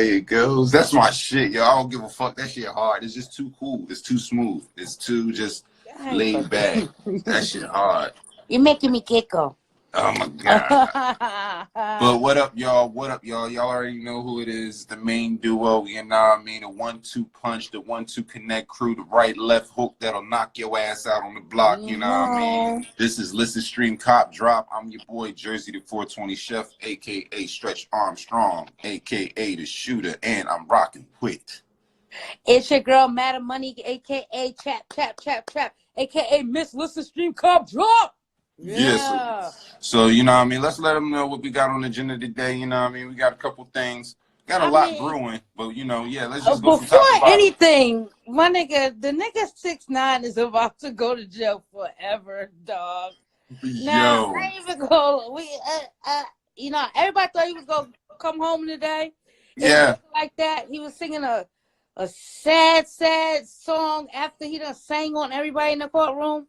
it goes. That's my shit, yo. I don't give a fuck. That shit hard. It's just too cool. It's too smooth. It's too just laid back. That shit hard. You're making me giggle. Oh my god. But what up, y'all? What up, y'all? Y'all already know who it is. The main duo, you know what I mean? The 1-2 punch, the 1-2 connect crew, the right left hook that'll knock your ass out on the block, you know what I mean? This is Listen Stream Cop Drop. I'm your boy Jersey the 420 Chef, aka Stretch Armstrong, aka the shooter, and I'm rocking with. It's your girl Madam Money, aka Chap, aka Miss Listen Stream Cop Drop. Yeah. So, you know what I mean? Let's let them know what we got on the agenda today. You know what I mean? We got a couple things. Got a lot brewing, but, you know, yeah, let's just go before anything, my nigga, the nigga 6ix9ine is about to go to jail forever, dog. Now, I ain't even go. You know, everybody thought he was going to come home today. Yeah. Like that. He was singing a sad song after he done sang on everybody in the courtroom.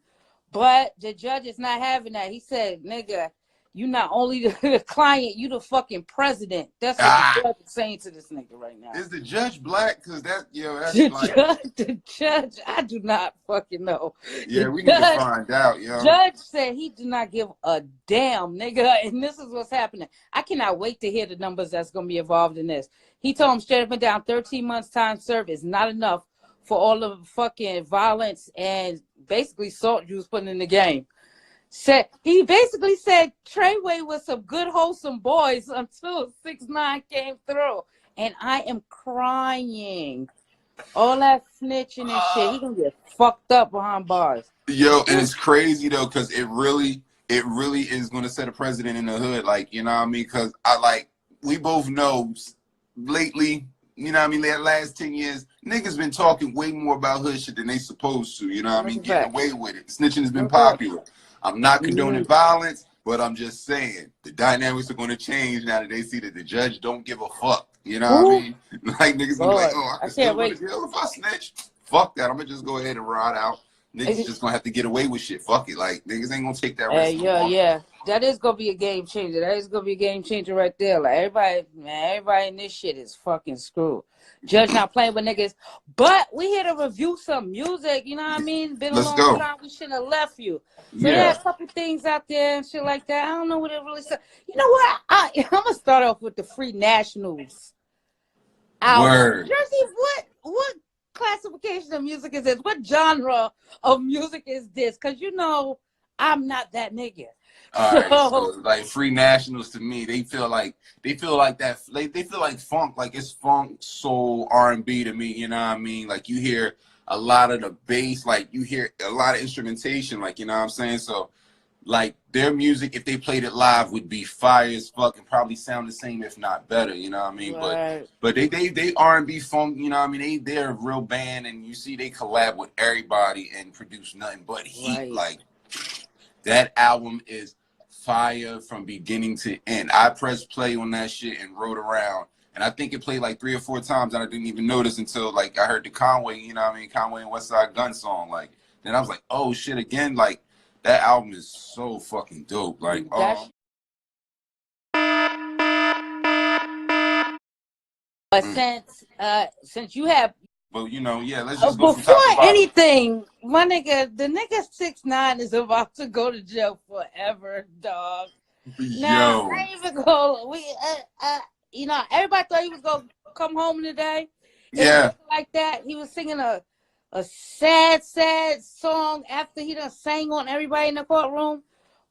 But the judge is not having that. He said, nigga, you not only the client, you the fucking president. That's what the judge is saying to this nigga right now. Is the judge black? Because that, that's the judge, I do not fucking know. Yeah, we need to find out, yo. Judge said he do not give a damn, nigga. And this is what's happening. I cannot wait to hear the numbers that's going to be involved in this. He told him straight up and down, 13 months time served is not enough for all the fucking violence and basically salt juice putting in the game. He basically said Treyway was some good wholesome boys until 6ix9ine came through, and I am crying. All that snitching and shit, he gonna get fucked up behind bars. Yo, and it's crazy though, because it really is gonna set a precedent in the hood, like, you know what I mean? Because we both know lately, you know what I mean, that last 10 years, niggas been talking way more about hood shit than they supposed to, you know what I mean? Getting away with it. Snitching has been popular. I'm not condoning violence, but I'm just saying the dynamics are going to change now that they see that the judge don't give a fuck. You know what I mean? Like, niggas gonna be like, oh, I can still go to jail if I snitch. Fuck that. I'm going to just go ahead and ride out. Niggas just going to have to get away with shit. Fuck it. Like, niggas ain't going to take that risk. Yeah. That is going to be a game changer. That is going to be a game changer right there. Like, everybody in this shit is fucking screwed. Judge not playing with niggas. But we here to review some music. You know what I mean? Been a long time. We shouldn't have left you. So there are a couple things out there and shit like that. I don't know what it really said. You know what? I'm going to start off with the Free Nationals. Word. Jersey, what classification of music is this? What genre of music is this? Because you know I'm not that nigga. So like Free Nationals to me, they feel like that. They feel like funk, like it's funk, soul, R&B to me. You know what I mean? Like you hear a lot of the bass, like you hear a lot of instrumentation, like, you know what I'm saying? So like their music, if they played it live, would be fire as fuck and probably sound the same, if not better. You know what I mean? Right. But they R&B funk. You know what I mean? They're a real band, and you see they collab with everybody and produce nothing but heat. Right. Like that album is fire from beginning to end. I pressed play on that shit and rode around, and I think it played like 3 or 4 times, and I didn't even notice until like I heard the Conway, you know what I mean, Conway and Westside Gun song. Like then I was like, oh shit, again. Like that album is so fucking dope. Like but since you have. But you know, yeah, let's just go before anything, my nigga, the nigga 6ix9ine is about to go to jail forever, dog. Now, I ain't even go. You know, everybody thought he was gonna come home today. Yeah, like that. He was singing a sad song after he done sang on everybody in the courtroom.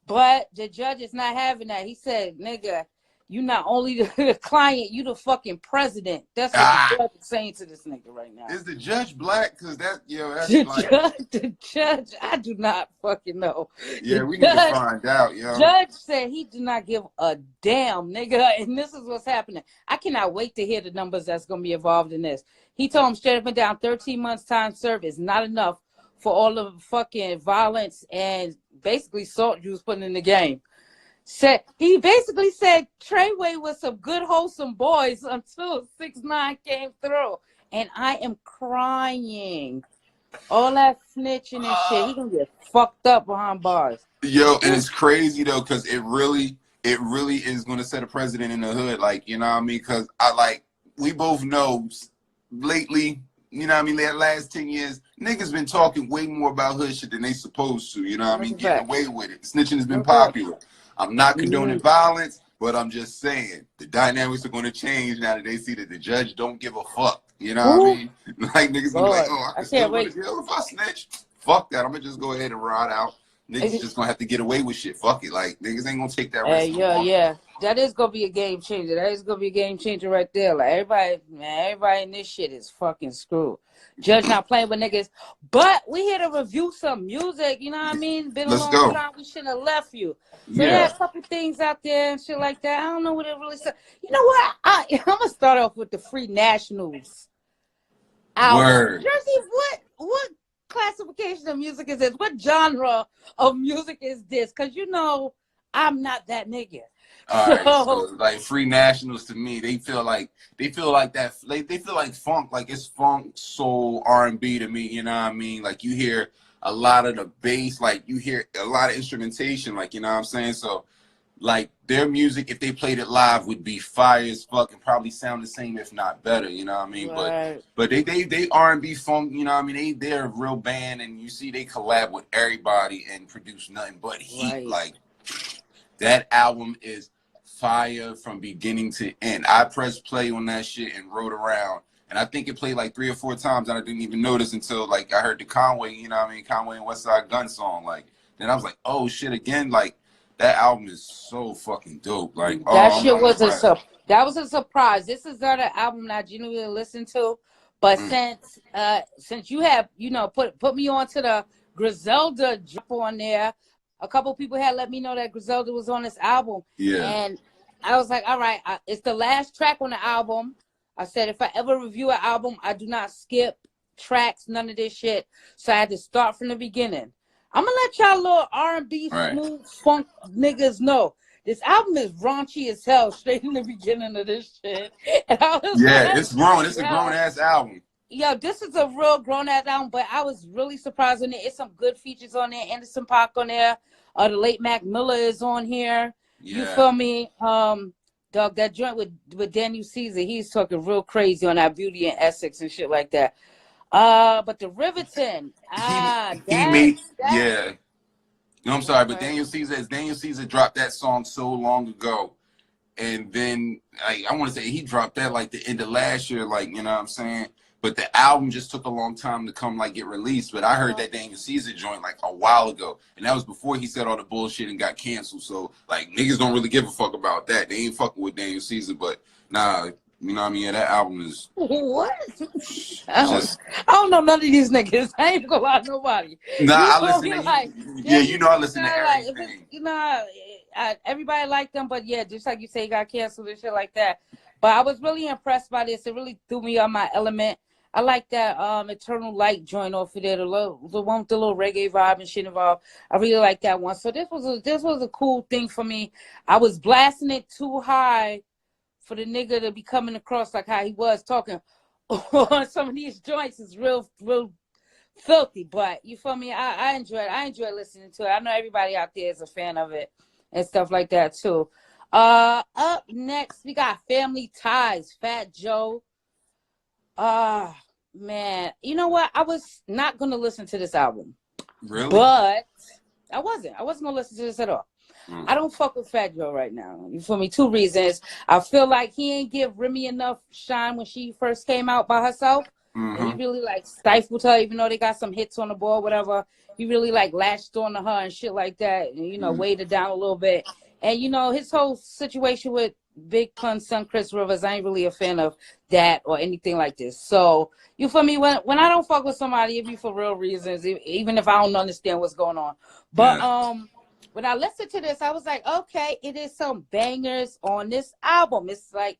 But the judge is not having that. He said, nigga, you not only the client, you the fucking president. That's what the judge is saying to this nigga right now. Is the judge black? Because that's the judge, I do not fucking know. Yeah, we need to find out, yo. Judge said he do not give a damn, nigga. And this is what's happening. I cannot wait to hear the numbers that's going to be involved in this. He told him straight up and down, 13 months time served is not enough for all the fucking violence and basically salt juice putting in the game. He basically said Treyway was some good wholesome boys until 6ix9ine came through, and I am crying. All that snitching and shit, he gonna get fucked up behind bars. Yo, and it's crazy though, because it really is gonna set a precedent in the hood, like, you know what I mean? Because we both know lately, you know what I mean, the last 10 years, niggas been talking way more about hood shit than they supposed to, you know what I mean, getting away with it. Snitching has been popular. I'm not condoning violence, but I'm just saying the dynamics are going to change now that they see that the judge don't give a fuck. You know what I mean? Like niggas gonna be like, oh, I can still go to jail if I snitch. Fuck that. I'm gonna just go ahead and ride out. Niggas just gonna have to get away with shit. Fuck it. Like niggas ain't gonna take that risk. Yeah. That is gonna be a game changer. That is gonna be a game changer right there. Like everybody in this shit is fucking screwed. Judge not playing with niggas. But we here to review some music, you know what I mean? Been a long time, we shouldn't have left you. So there are a couple things out there and shit like that. I don't know what it really said. You know what? I'm gonna start off with the Free Nationals album. Word. Jersey, what classification of music is this? What genre of music is this? Because you know I'm not that nigga. All right, so like Free Nationals to me, they feel like that. They feel like funk, like it's funk, soul, R&B to me. You know what I mean? Like you hear a lot of the bass, like you hear a lot of instrumentation, like you know what I'm saying. So like their music, if they played it live, would be fire as fuck and probably sound the same, if not better. You know what I mean? Right. But they R&B funk. You know what I mean? They're a real band, and you see they collab with everybody and produce nothing but heat. Right. Like that album is fire from beginning to end. I pressed play on that shit and rode around, and I think it played like 3 or 4 times, and I didn't even notice until like I heard the Conway, you know what I mean, Conway and West Side Gun song. Like then I was like, oh shit, again. Like that album is so fucking dope. Like that shit was that was a surprise. This is not an album that I genuinely listened to, but since you have put me on to the Griselda drop on there. A couple people had let me know that Griselda was on this album. Yeah. And I was like, all right, it's the last track on the album. I said, if I ever review an album, I do not skip tracks, none of this shit. So I had to start from the beginning. I'm going to let y'all little R&B smooth funk niggas know. This album is raunchy as hell straight in the beginning of this shit. And I was like, it's grown. It's a grown-ass album. Yo, this is a real grown-ass album, but I was really surprised on it. It's some good features on there. Anderson .Paak on there. The late Mac Miller is on here. Yeah. You feel me? Dog, that joint with Daniel Caesar, he's talking real crazy on that Beauty and Essex and shit like that. But the Riverton, No, I'm sorry, but Daniel Caesar dropped that song so long ago. And then I want to say he dropped that like the end of last year, like, you know what I'm saying? But the album just took a long time to come, like, get released. But I heard that Daniel Caesar joint, like, a while ago. And that was before he said all the bullshit and got canceled. So, like, niggas don't really give a fuck about that. They ain't fucking with Daniel Caesar. But, nah, you know what I mean? Yeah, that album is... What? I don't know none of these niggas. I ain't gonna lie to nobody. Nah, I listen to like, I listen to everything. Everybody like them, but yeah, just like you say, he got canceled and shit like that. But I was really impressed by this. It really threw me on my element. I like that Eternal Light joint off of there, the one with the little reggae vibe and shit involved. I really like that one. So this was a cool thing for me. I was blasting it too high for the nigga to be coming across like how he was talking on some of these joints. Is real filthy. But you feel me? I enjoy listening to it. I know everybody out there is a fan of it and stuff like that too. Up next we got Family Ties, Fat Joe. Man, you know what? I was not gonna listen to this album. Really? But I wasn't gonna listen to this at all. I don't fuck with Fat Joe right now. You feel me? 2 reasons. I feel like he ain't give Remy enough shine when she first came out by herself. And he really like stifled her, even though they got some hits on the board, whatever. He really like latched onto her and shit like that, and weighed her down a little bit. And his whole situation with Big Pun's son Chris Rivers, I ain't really a fan of that or anything like this. So you feel me? When I don't fuck with somebody, it be for real reasons, even if I don't understand what's going on. But when I listened to this, I was like, okay, it is some bangers on this album. It's like,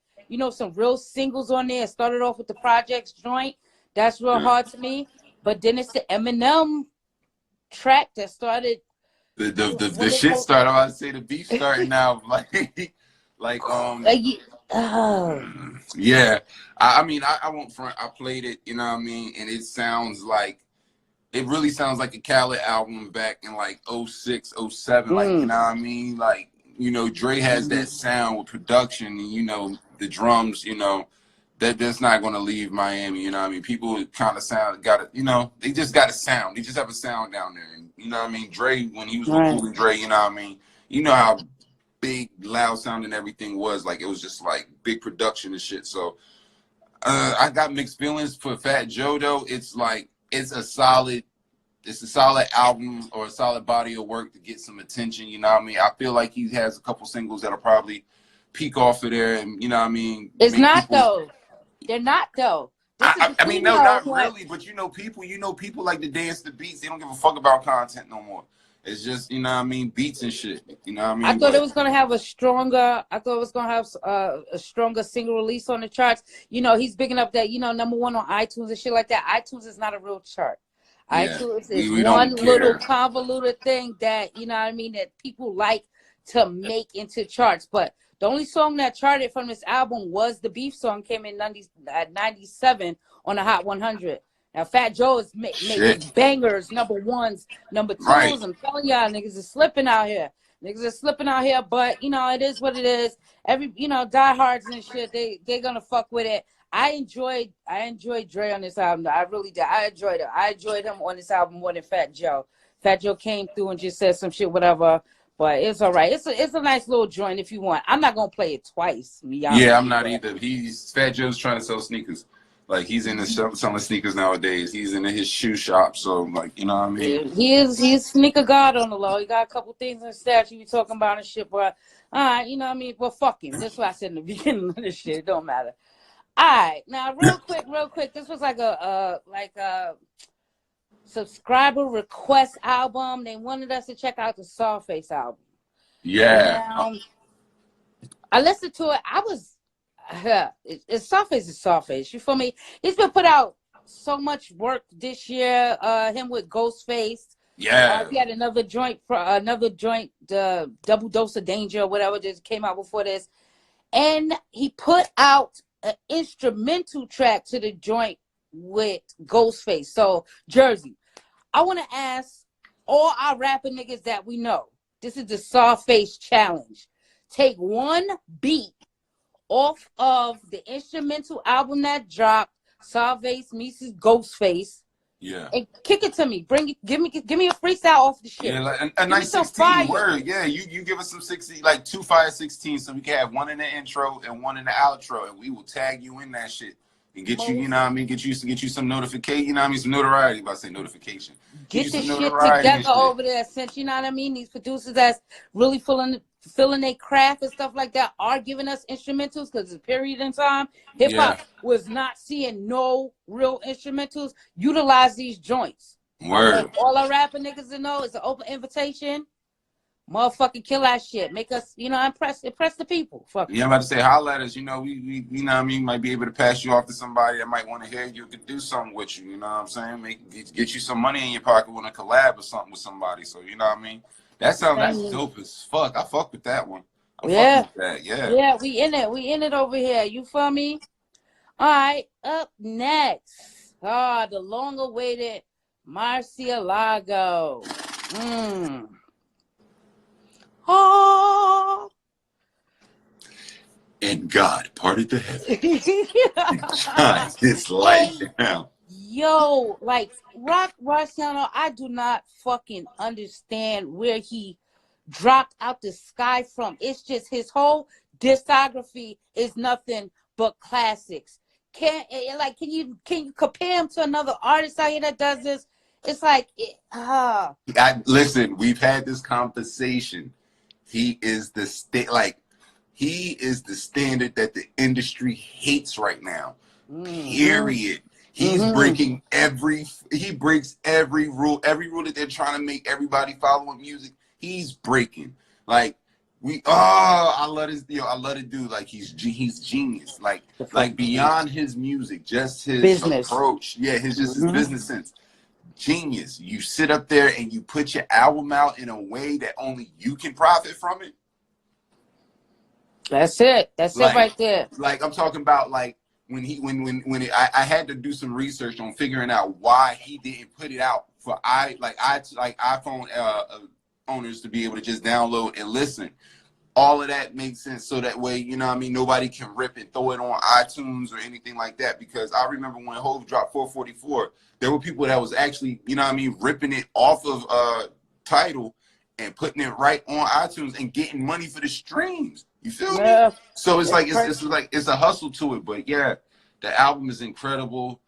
some real singles on there. It started off with the Projects joint. That's real hard to me. But then it's the Eminem track that started. The shit started. I would say the beef starting now. Yeah. I mean, I won't front. I played it, you know what I mean? And it really sounds like a Khaled album back in like 06, 07. Like, you know what I mean? Like, Dre has that sound with production and, the drums, that's not going to leave Miami. You know what I mean? People kind of got it. You know, they just got a sound. They just have a sound down there. And, you know what I mean? Dre, when he was with Cool and Dre, you know what I mean? You know how big, loud sounding everything was. Like, it was just like big production and shit. So I got mixed feelings for Fat Joe though. It's like it's a solid album or a solid body of work to get some attention. You know what I mean? I feel like he has a couple singles that'll probably peak off of there, and you know what I mean. It's not people... though. They're not though. I mean, no, not really. But you know, people like to dance to beats. They don't give a fuck about content no more. It's just, you know what I mean, beats and shit. You know what I mean? I thought it was gonna have a stronger single release on the charts. You know, he's bigging up that, you know, #1 on iTunes and shit like that. iTunes is not a real chart. Yeah, iTunes is one little convoluted thing that, you know what I mean, that people like to make into charts. But the only song that charted from this album was the Beef song, came in 97 on the Hot 100. Now, Fat Joe is making bangers, #1s, #2s. Right. I'm telling y'all, niggas is slipping out here. But, you know, it is what it is. You know, diehards and shit, they're going to fuck with it. I enjoyed Dre on this album. I really did. I enjoyed it. I enjoyed him on this album more than Fat Joe. Fat Joe came through and just said some shit, whatever. But it's all right. It's a nice little joint if you want. I'm not going to play it twice. Yeah, I'm not either. Fat Joe's trying to sell sneakers. Like, he's in the selling sneakers nowadays. He's in his shoe shop. So, like, you know what I mean? He's sneaker god on the low. He got a couple things in the statue you talking about and shit. But, all right, you know what I mean? Well, fuck him. That's what I said in the beginning of this shit. It don't matter. All right. Now, real quick. This was like a subscriber request album. They wanted us to check out the Sawface album. Yeah. Now, I listened to it. I was... Sawface is Sawface. You feel me? He's been put out so much work this year. Him with Ghostface. Yeah. He had another joint, Double Dose of Danger or whatever, just came out before this. And he put out an instrumental track to the joint with Ghostface. So, Jersey, I want to ask all our rapping niggas that we know. This is the Sawface challenge. Take one beat off of the instrumental album that dropped, Sawface meets Ghostface. Yeah. And kick it to me. Give me a freestyle off the shit. Yeah, like a nice 16 word. Yeah, you give us some 60, like 2 fire 16, so we can have one in the intro and one in the outro, and we will tag you in that shit and get you, you know what I mean, get you some notification, you know what I mean, some notoriety. About to say notification. Get this shit together over there, since you know what I mean. These producers that's really feeling their craft and stuff like that are giving us instrumentals, because it's a period in time hip hop was not seeing no real instrumentals. Utilize these joints. Word. All our rapping niggas to know, it's an open invitation. Motherfucking kill that shit. Make us, you know, impress the people. Fuck. Yeah, I'm about to say, holla at us. You know, we you know what I mean, might be able to pass you off to somebody that might want to hear you, could do something with you. You know what I'm saying? Get you some money in your pocket when a collab or something with somebody. So you know what I mean. That's dope as fuck. I fuck with that one. Fuck with that. Yeah, we in it over here. You feel me? All right, up next. The long-awaited Marcielago. Oh. And God parted the heaven. Shine his light down. Yo, like Roc Marciano, I do not fucking understand where he dropped out the sky from. It's just his whole discography is nothing but classics. Can you compare him to another artist out here that does this? It's like listen, we've had this conversation. He is the standard that the industry hates right now. Period. He's breaking he breaks every rule that they're trying to make everybody follow in music. He's breaking. Like I love the dude. Like he's genius. Like beyond his music, just his business approach. Yeah, his business sense. Genius. You sit up there and you put your album out in a way that only you can profit from it. That's it. That's it right there. Like I'm talking about, like I had to do some research on figuring out why he didn't put it out for iPhone owners to be able to just download and listen. all of that makes sense, so that way, you know what I mean, nobody can rip and throw it on iTunes or anything like that. Because I remember when Hove dropped 444, there were people that was actually, you know what I mean, ripping it off of Tidal and putting it right on iTunes and getting money for the streams. You feel me? So it's like it's a hustle to it. But yeah, the album is incredible.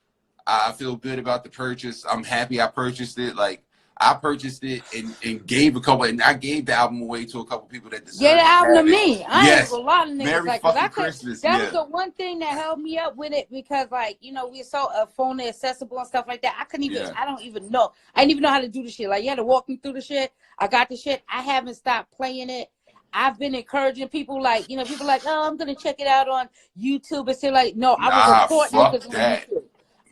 I feel good about the purchase. I'm happy I purchased it. Like, I purchased it and gave I gave the album away to a couple people that deserve it. Get the album to me. I ain't gonna lie to niggas. Merry like, fucking Christmas. That was the one thing that held me up with it, because, like, you know, we're so phone accessible and stuff like that. I couldn't even, I don't even know. I didn't even know how to do the shit. Like, you had to walk me through the shit. I got the shit. I haven't stopped playing it. I've been encouraging people, like, you know, people like, oh, I'm gonna check it out on YouTube and say, like, no, I will report niggas on YouTube.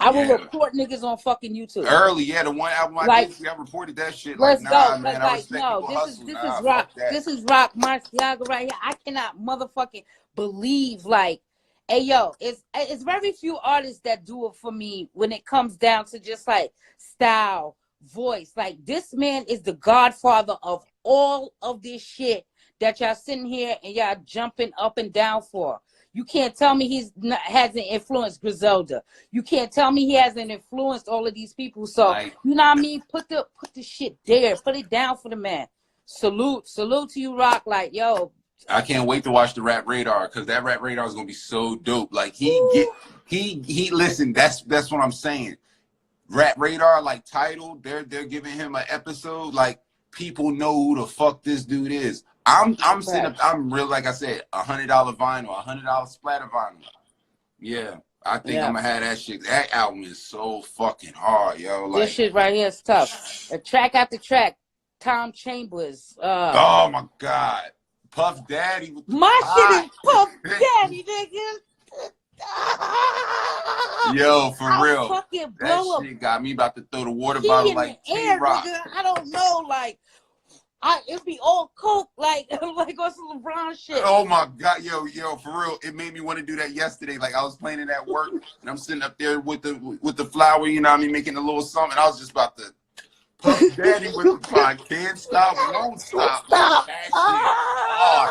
I will report niggas on fucking YouTube. Early, the one album I did, I reported that shit. Let's like, go. Man, like, no, this is Roc. This is Roc Marciano right here. I cannot motherfucking believe, like, hey, yo, it's very few artists that do it for me when it comes down to just, like, style, voice. Like, this man is the godfather of all of this shit that y'all sitting here and y'all jumping up and down for. You can't tell me hasn't influenced Griselda. You can't tell me he hasn't influenced all of these people. So, you know what I mean? Put the shit there. Put it down for the man. Salute to you, Roc. Like, yo. I can't wait to watch the Rap Radar, because that Rap Radar is gonna be so dope. Like, listen, that's what I'm saying. Rap Radar, like, title, they're giving him an episode. Like, people know who the fuck this dude is. I'm sitting up, I'm real, like I said, $100 vinyl, $100 splatter vinyl. Yeah, I think I'm gonna have that shit. That album is so fucking hard, yo. Like, this shit right here is tough. Track after track, Tom Chambers. Oh my God, Puff Daddy. My shit is Puff Daddy, nigga. Yo, for real. Fucking that shit got me about to throw the water bottle like T-Rock. I don't know, like. It'd be all coke, like on some LeBron shit. Oh my God, yo, for real, it made me want to do that yesterday. Like, I was playing it at work, and I'm sitting up there with the flower, you know what I mean, making a little something. And I was just about to Puff Daddy with the pod. Can't stop, won't stop. That shit hard.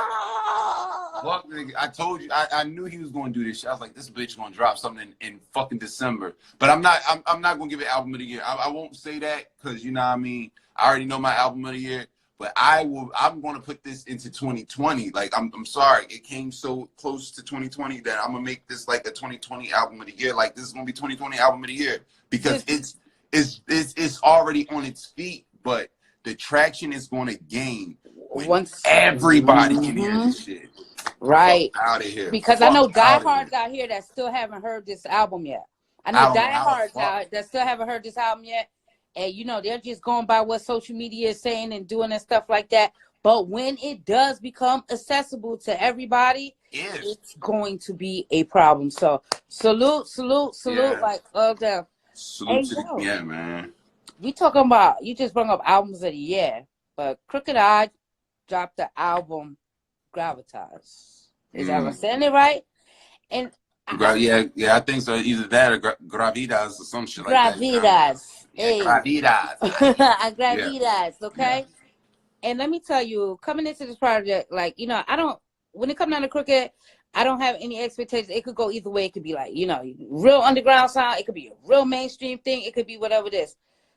Fuck, nigga, I told you, I knew he was going to do this shit. I was like, this bitch going to drop something in fucking December. But I'm not going to give it album of the year. I won't say that, because, you know what I mean, I already know my album of the year. But I'm going to put this into 2020. Like, I'm sorry. It came so close to 2020 that I'm going to make this like a 2020 album of the year. Like, this is going to be 2020 album of the year, because it's already on its feet, but the traction is going to gain once everybody can hear this shit. Right. Out of here. Because I know diehards out here that still haven't heard this album yet. I know diehards out that still haven't heard this album yet. And, you know, they're just going by what social media is saying and doing and stuff like that. But when it does become accessible to everybody, it's going to be a problem. So salute. Yeah. Like, down. Salute to man. We talking about, you just brought up albums of the year, but Crooked I dropped the album Gravitas. Is that saying it right? And I think so. Either that or Gravitas or some shit like that. Gravitas. Hey. Gravitas. Gravitas, okay? Yeah. And let me tell you, coming into this project, like, you know, when it comes down to Crooked, I don't have any expectations. It could go either way. It could be like, you know, real underground sound. It could be a real mainstream thing. It could be whatever it is.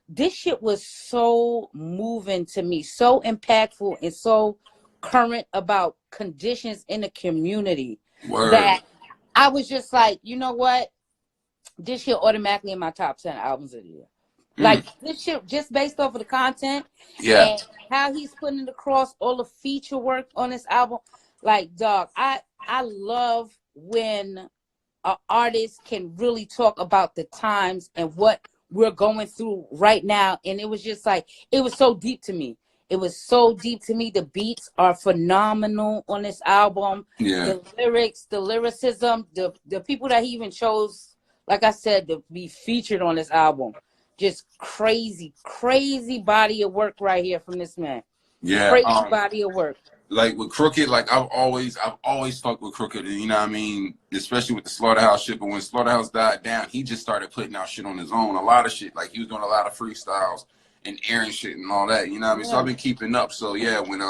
This shit was so moving to me, so impactful and so current about conditions in the community. Word. That I was just like, you know what? This shit automatically in my top 10 albums of the year. Like, this shit, just based off of the content and how he's putting it across, all the feature work on this album. Like, dog, I love when an artist can really talk about the times and what we're going through right now. And it was just like, it was so deep to me. It was so deep to me. The beats are phenomenal on this album. Yeah. The lyrics, the lyricism, the people that he even chose, like I said, to be featured on this album. Just crazy body of work right here from this man. Yeah. Crazy body of work. Like with Crooked, like I've always fucked with Crooked, you know what I mean? Especially with the Slaughterhouse shit. But when Slaughterhouse died down, he just started putting out shit on his own. A lot of shit. Like, he was doing a lot of freestyles and airing shit and all that, you know what I mean? So I've been keeping up. So yeah, when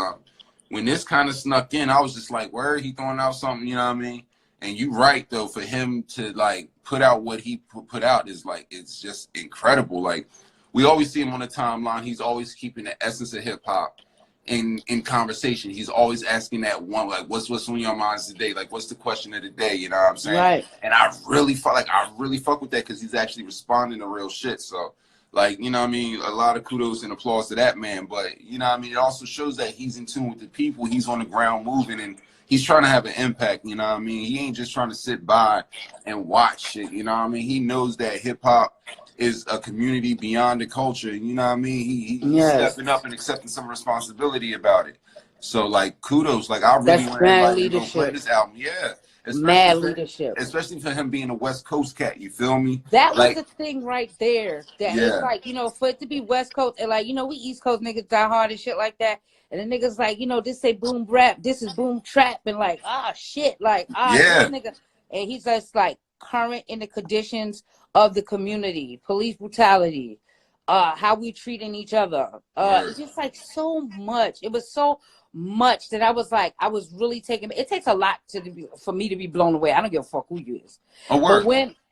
when this kind of snuck in, I was just like, where he throwing out something, you know what I mean? And you right though, for him to like put out what he put out is like, it's just incredible. Like we always see him on the timeline. He's always keeping the essence of hip hop in conversation. He's always asking that one, like, what's on your minds today? Like, what's the question of the day? You know what I'm saying? Right. And I really fuck with that because he's actually responding to real shit. So, like, you know what I mean? A lot of kudos and applause to that man. But, you know what I mean? It also shows that he's in tune with the people. He's on the ground moving and he's trying to have an impact. You know what I mean? He ain't just trying to sit by and watch shit. You know what I mean? He knows that hip hop is a community beyond the culture. You know what I mean? He's stepping up and accepting some responsibility about it. So like kudos. Like I really want everybody to go play this album. Yeah. Mad leadership. Especially for him being a West Coast cat, you feel me? That like, was the thing right there. That it's like, you know, for it to be West Coast and like, you know, we East Coast niggas die hard and shit like that. And the niggas like, you know, this say boom rap, this is boom trap, and like, shit, like, this nigga. And he's just like current in the conditions of the community, police brutality, how we treating each other. It's just like so much. It was so much that I was like, I was really taking. It takes a lot for me to be blown away. I don't give a fuck who you is. But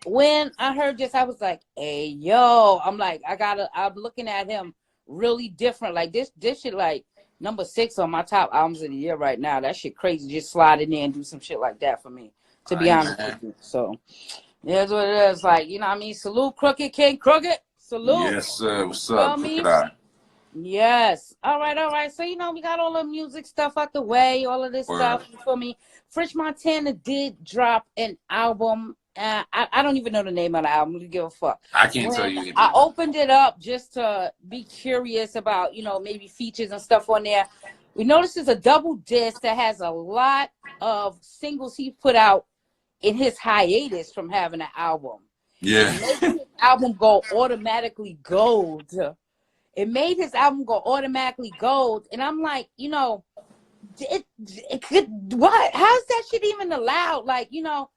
when I heard this, I was like, hey yo, I'm like, I'm looking at him really different. Like this shit like number 6 on my top albums of the year right now. That shit crazy. Just slide in there and do some shit like that for me, to be honest with you. So that's what it is. Like, you know what I mean? Salute Crooked King Crooked. Salute. Yes, sir. What's up, Crooked Eye? Yes. All right. So, you know, we got all the music stuff out the way, all of this stuff. You feel me? French Montana did drop an album. I don't even know the name of the album. I don't give a fuck. I can't tell you. I opened it up just to be curious about, you know, maybe features and stuff on there. We noticed it's a double disc that has a lot of singles he put out in his hiatus from having an album. Yeah. It made his album go automatically gold. And I'm like, you know, it could, what? How's that shit even allowed? Like, you know,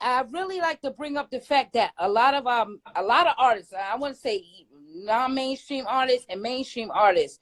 I really like to bring up the fact that a lot of artists, I want to say non-mainstream artists and mainstream artists,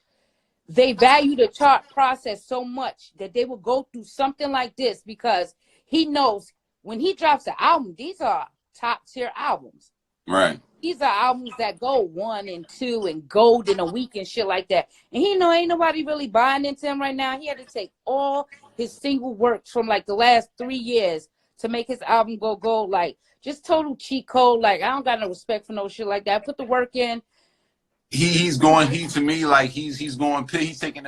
they value the chart process so much that they will go through something like this because he knows when he drops an album, these are top tier albums. Right. These are albums that go 1 and 2 and gold in a week and shit like that. And he know ain't nobody really buying into him right now. He had to take all his single works from like the last 3 years to make his album go gold. Like just total cheat code. Like I don't got no respect for no shit like that. Put the work in. He's taking the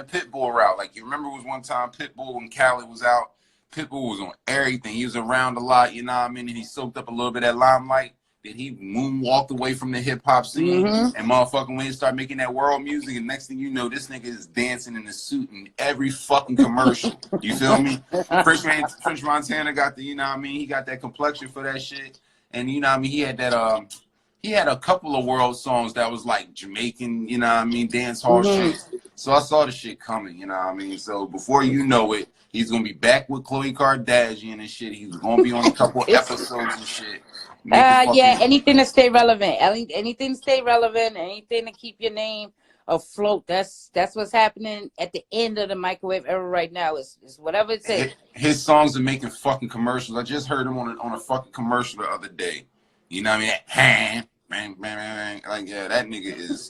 Pitbull route. Like you remember, it was one time Pitbull when Khaled was out. Pitbull was on everything. He was around a lot, you know what I mean? And he soaked up a little bit of that limelight. Then he moonwalked away from the hip hop scene and motherfucking when he started making that world music. And next thing you know, this nigga is dancing in a suit in every fucking commercial. You feel me? French Montana got the, you know what I mean? He got that complexion for that shit. And you know what I mean? He had that, he had a couple of world songs that was like Jamaican, you know what I mean, dance hall shit. So I saw the shit coming, you know what I mean? So before you know it, he's going to be back with Khloe Kardashian and shit. He's going to be on a couple episodes and shit. Anything to stay relevant. Anything to stay relevant, anything to keep your name afloat. That's what's happening at the end of the microwave era right now. Is whatever it takes. His songs are making fucking commercials. I just heard him on a fucking commercial the other day. You know what I mean? Bang, bang, bang, bang. Like, yeah, that nigga is.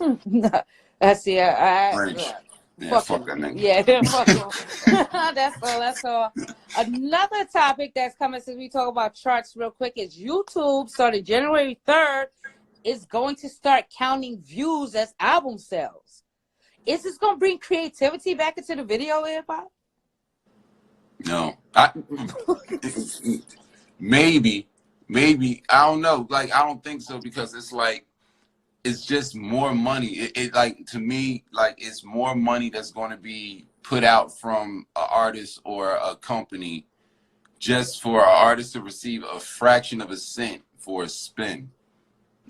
That's Yeah, fuck that nigga. Yeah, fuck him. That's all. Another topic that's coming since we talk about charts real quick is YouTube starting January 3rd is going to start counting views as album sales. Is this going to bring creativity back into the video hip hop? No. Maybe. I don't know. Like, I don't think so because it's like, it's just more money. It like, to me, like it's more money that's going to be put out from an artist or a company just for an artist to receive a fraction of a cent for a spin.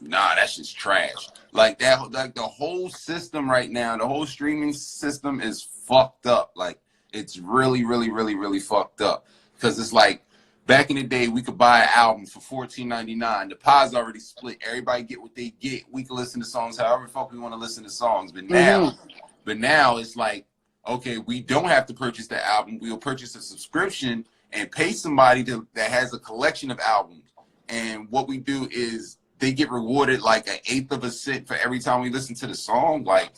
Nah, that's just trash. Like that, like the whole system right now, the whole streaming system is fucked up. Like it's really, really, really, really fucked up. Because it's like, back in the day, we could buy an album for $14.99. The pie's already split. Everybody get what they get. We can listen to songs however the fuck we want to listen to songs. But now it's like okay, we don't have to purchase the album. We'll purchase a subscription and pay somebody that has a collection of albums. And what we do is they get rewarded like 1/8 of a cent for every time we listen to the song. Like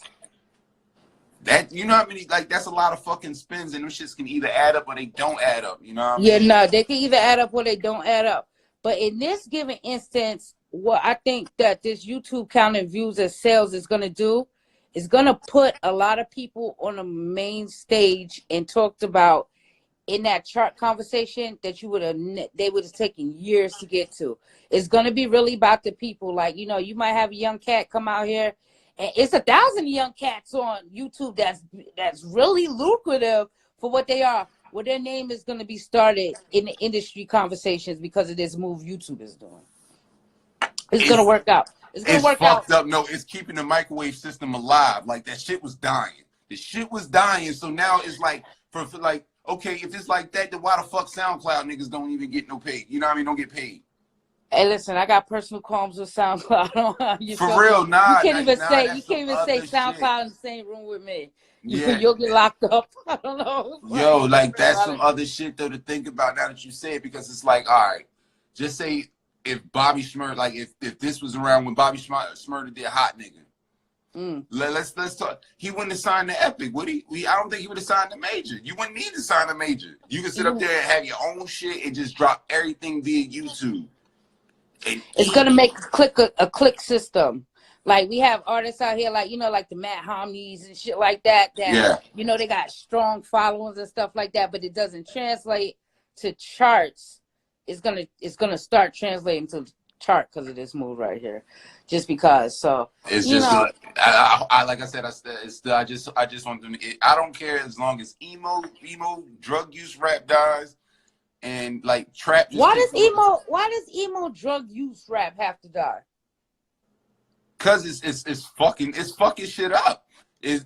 that, you know how many, like that's a lot of fucking spins, and them shits can either add up or they don't add up. You know what I mean? Yeah, no, they can either add up or they don't add up. But in this given instance, what I think that this YouTube counting views as sales is going to do is going to put a lot of people on the main stage and talked about in that chart conversation that they would have taken years to get to. It's going to be really about the people. Like, you know, you might have a young cat come out here, and it's 1,000 young cats on YouTube that's really lucrative for what they are. Well, their name is going to be started in the industry conversations because of this move YouTube is doing. It's going to work out. It's going to work out. Fucked up. No, it's keeping the microwave system alive. Like that shit was dying. The shit was dying. So now it's like, for like, okay, if it's like that, then why the fuck SoundCloud niggas don't even get no paid? You know what I mean? Don't get paid. Hey, listen, I got personal qualms with SoundCloud. For real, nah. You can't even say SoundCloud in the same room with me. Yeah. You'll get locked up. I don't know. Yo, like that's some other shit though to think about now that you say it, because it's like, all right, just say if Bobby Shmurda, like if this was around when Bobby Shmurda did Hot Nigga. Let's talk. He wouldn't have signed the Epic, would he? I don't think he would have signed the Major. You wouldn't need to sign the Major. You can sit up there and have your own shit and just drop everything via YouTube. It's gonna make a click system. Like we have artists out here, like, you know, like the Matt Homneys and shit like that. You know, they got strong followings and stuff like that, but it doesn't translate to charts. It's gonna start translating to chart because of this move right here, just because. So it's just I like I said, I just want them to. I don't care as long as emo drug use rap dies. And like trap. Why does emo drug use rap have to die? Cause it's fucking shit up. It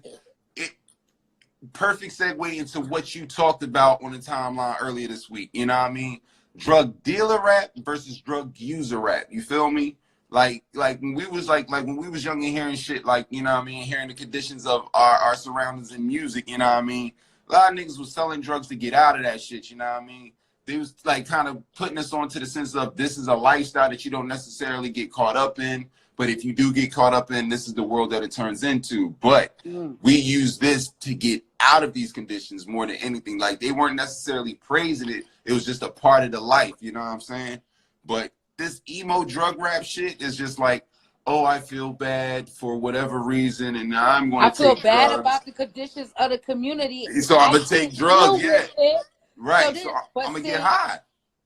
perfect segue into what you talked about on the timeline earlier this week. You know what I mean? Drug dealer rap versus drug user rap. You feel me? Like when we was when we was young and hearing shit, like, you know what I mean, hearing the conditions of our surroundings in music, you know what I mean? A lot of niggas was selling drugs to get out of that shit, you know what I mean? They was like kind of putting us on to the sense of this is a lifestyle that you don't necessarily get caught up in. But if you do get caught up in, this is the world that it turns into. But we use this to get out of these conditions more than anything. Like they weren't necessarily praising it. It was just a part of the life. You know what I'm saying? But this emo drug rap shit is just like, oh, I feel bad for whatever reason, and now I'm going to take drugs. I feel bad about the conditions of the community. So I'm going to take drugs, yeah. Right, so I'm going to get high.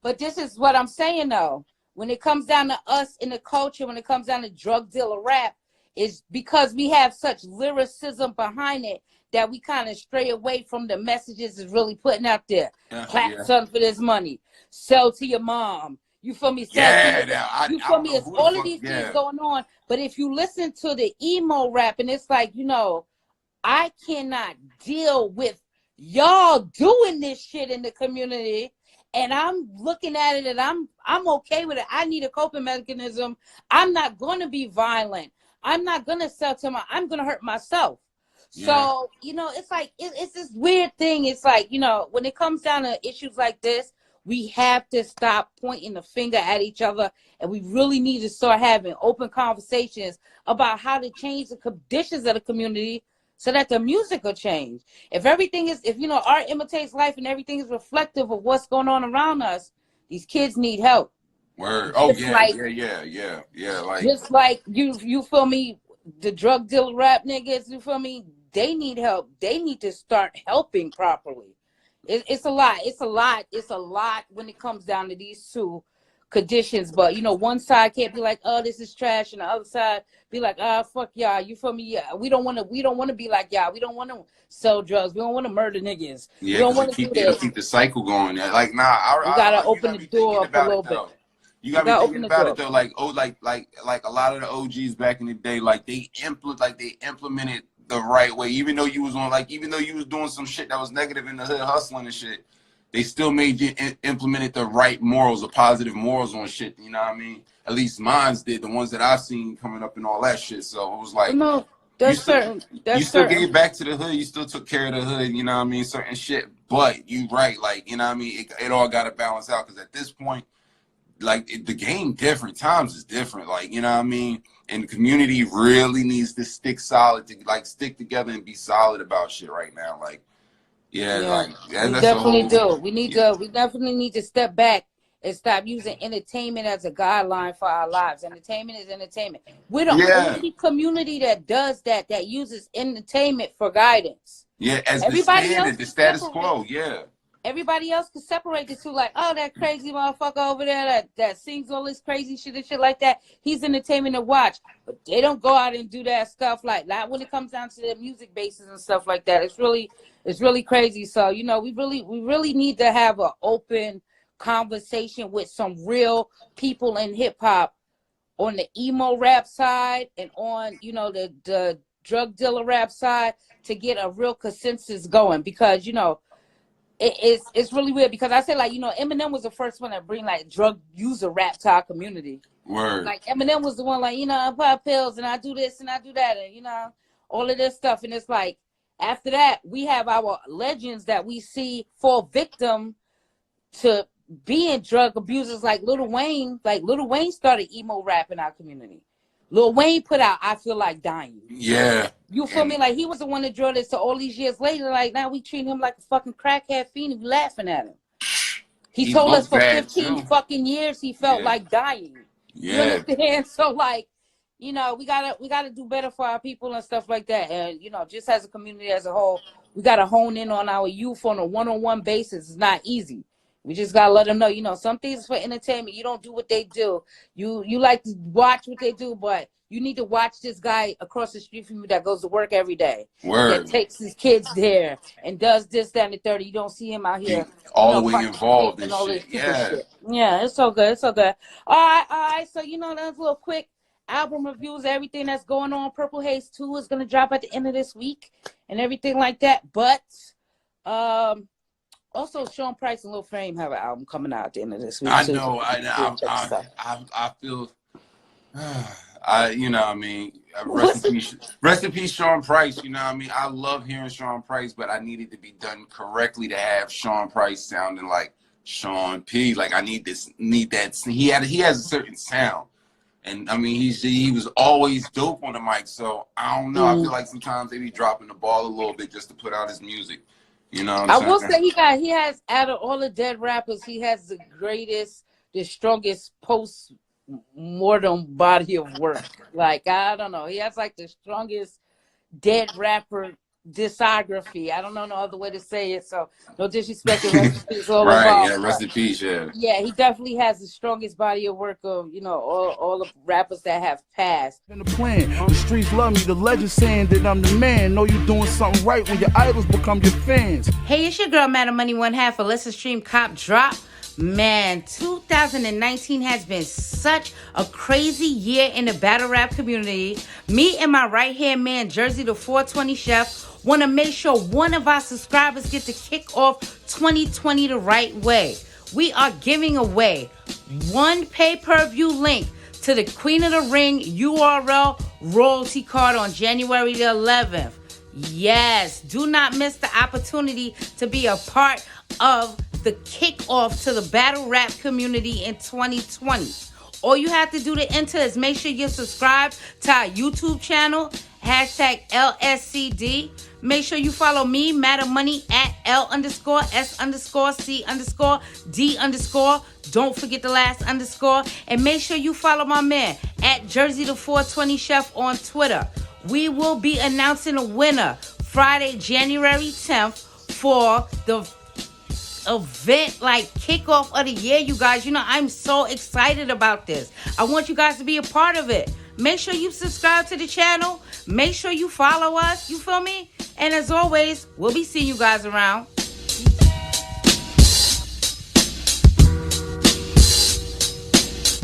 But this is what I'm saying, though. When it comes down to us in the culture, when it comes down to drug dealer rap, is because we have such lyricism behind it that we kind of stray away from the messages it's really putting out there. Clap something for this money. Sell to your mom. You feel me? You feel me? It's all of these things going on. But if you listen to the emo rap, and it's like, you know, I cannot deal with y'all doing this shit in the community, and I'm looking at it and I'm okay with it. I need a coping mechanism. I'm not going to be violent. I'm not going to I'm going to hurt myself. So, you know, it's like, it's this weird thing. It's like, you know, when it comes down to issues like this, we have to stop pointing the finger at each other, and we really need to start having open conversations about how to change the conditions of the community so that the music will change. If you know, art imitates life and everything is reflective of what's going on around us, these kids need help. Word. Oh, yeah. Like, just like you feel me, the drug dealer rap niggas, you feel me, they need help. They need to start helping properly. It's a lot when it comes down to these two conditions. But, you know, one side can't be like, oh, this is trash, and the other side be like, ah, fuck y'all. You feel me? Yeah, we don't want to be like y'all. We don't want to sell drugs. We don't want to murder niggas. Yeah, we don't want to do this. Keep the cycle going. Like, nah, you gotta open the door up a little bit. You gotta be thinking about it though. Like, oh, like a lot of the OGs back in the day, like they implemented the right way. Even though you was doing some shit that was negative in the hood, hustling and shit, they still made you implemented the right morals, the positive morals on shit. You know what I mean? At least mine's did. The ones that I've seen coming up and all that shit. So it was like, no, You There's still certain. you There's still certain. gave back to the hood. You still took care of the hood. You know what I mean? Certain shit. But you right, like you know what I mean. It all got to balance out because at this point, like the game different, times is different, like you know what I mean, and the community really needs to stick solid, to like stick together and be solid about shit right now, like yeah, Yeah, like we that's a definitely whole do. We need yeah, to. We definitely need to step back and stop using entertainment as a guideline for our lives. Entertainment is entertainment. We're the yeah, only community that does that. That uses entertainment for guidance. yeah, as the Everybody else standard, the can status separate. quo, yeah, Everybody else can separate the two. Like, oh, that crazy motherfucker over there that sings all this crazy shit and shit like that. He's entertainment to watch, but they don't go out and do that stuff like that when it comes down to the music bases and stuff like that. It's really crazy. So you know, we really need to have an open conversation with some real people in hip hop on the emo rap side and on the drug dealer rap side to get a real consensus going, because it's really weird, because I said, like, Eminem was the first one to bring like drug user rap to our community. word, Like Eminem was the one, like, I pop pills and I do this and I do that, and all of this stuff. And it's like after that we have our legends that we see fall victim to being drug abusers, like Lil Wayne. Like Lil Wayne started emo rap in our community. Lil Wayne put out "I Feel Like Dying." yeah, You feel and me? Like he was the one that drew this to all these years later. Like now we treat him like a fucking crackhead fiend and we laughing at him. He he told us looked for bad 15 too, fucking years he felt yeah, like dying. You yeah, understand? So like, we gotta do better for our people and stuff like that. And just as a community as a whole, we gotta hone in on our youth on a one-on-one basis. It's not easy. We just gotta let them know, some things for entertainment. You don't do what they do. You like to watch what they do, but you need to watch this guy across the street from you that goes to work every day, that word, takes his kids there and does this, that, and the 30. You don't see him out he here, all the way punching kids involved in and all this shit, stupid yeah, shit. Yeah, it's so good. It's so good. All right. So that's a little quick album reviews, everything that's going on. Purple Haze 2 is gonna drop at the end of this week and everything like that. But also Sean Price and Lil Fame have an album coming out at the end of this week I too. know, I feel you know what I mean, rest in peace, Sean Price. You know what I mean, I love hearing Sean Price, but I need it to be done correctly to have Sean Price sounding like Sean P. Like I need that. He has a certain sound, and I mean he was always dope on the mic. So I don't know. I feel like sometimes they be dropping the ball a little bit just to put out his music. You know what I I'm will saying? say he has, out of all the dead rappers, he has the strongest post-mortem body of work. Like, I don't know. He has like the strongest dead rapper discography. I don't know no other way to say it. So no disrespect to rest in peace, all Right, involved. yeah, rest in peace, yeah. Yeah, he definitely has the strongest body of work of, all the rappers that have passed. In the plan, the streets love me, the legend saying that I'm the man. Know you doing something right when your idols become your fans. Hey, it's your girl, Madam Money One Half, for Let's Stream Cop Drop. Man, 2019 has been such a crazy year in the battle rap community. Me and my right-hand man, Jersey the 420 Chef, want to make sure one of our subscribers get to kick off 2020 the right way. We are giving away one pay-per-view link to the Queen of the Ring URL royalty card on January the 11th. Yes, do not miss the opportunity to be a part of the kickoff to the battle rap community in 2020. All you have to do to enter is make sure you're subscribed to our YouTube channel, hashtag LSCD. Make sure you follow me, Madam Money, at L_S_C_D_. Don't forget the last underscore. And make sure you follow my man, at Jersey the 420 Chef on Twitter. We will be announcing a winner Friday, January 10th for the event, like kickoff of the year, you guys. I'm so excited about this. I want you guys to be a part of it. Make sure you subscribe to the channel. Make sure you follow us. You feel me? And as always, we'll be seeing you guys around.